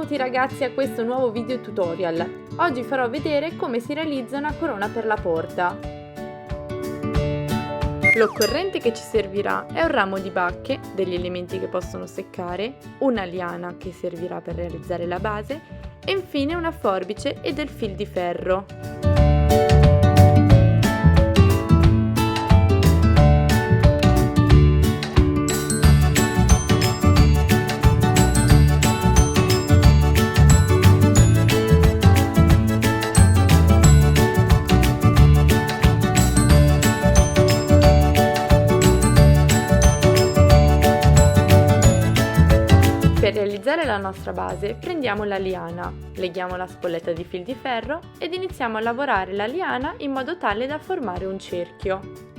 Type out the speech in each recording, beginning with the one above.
Benvenuti ragazzi a questo nuovo video tutorial. Oggi farò vedere come si realizza una corona per la porta. L'occorrente che ci servirà è un ramo di bacche, degli elementi che possono seccare, una liana che servirà per realizzare la base e infine una forbice e del fil di ferro. Per realizzare la nostra base prendiamo la liana, leghiamo la spolletta di fil di ferro ed iniziamo a lavorare la liana in modo tale da formare un cerchio.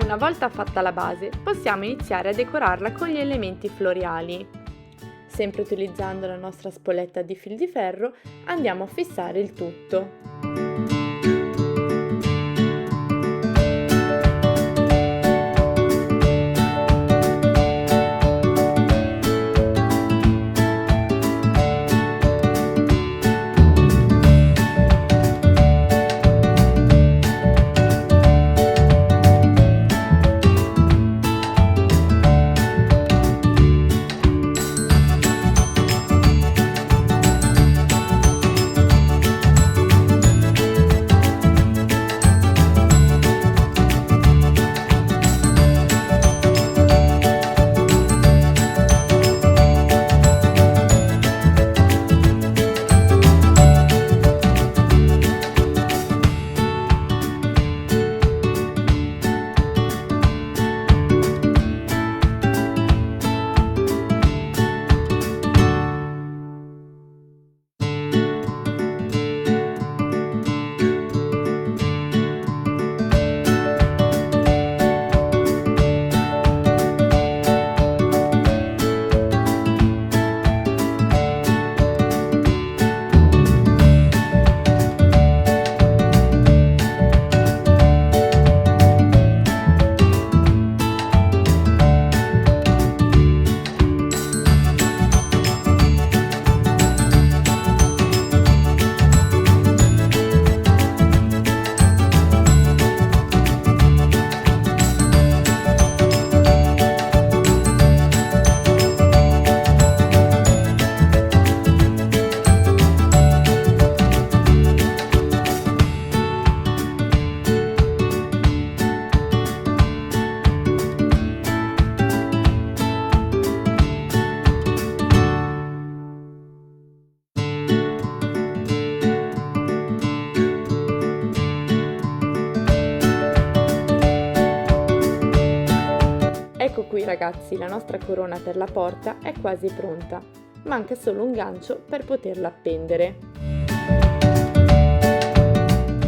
Una volta fatta la base, possiamo iniziare a decorarla con gli elementi floreali. Sempre utilizzando la nostra spolletta di fil di ferro, andiamo a fissare il tutto. Ecco qui ragazzi, la nostra corona per la porta è quasi pronta, manca solo un gancio per poterla appendere.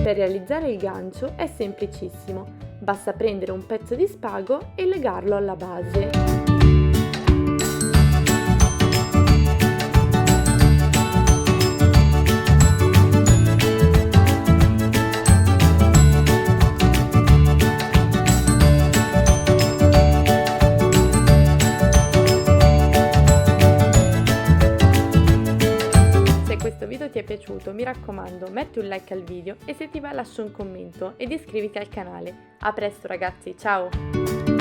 Per realizzare il gancio è semplicissimo, basta prendere un pezzo di spago e legarlo alla base. Se questo video ti è piaciuto, mi raccomando, metti un like al video e se ti va lascia un commento ed iscriviti al canale. A presto ragazzi, ciao!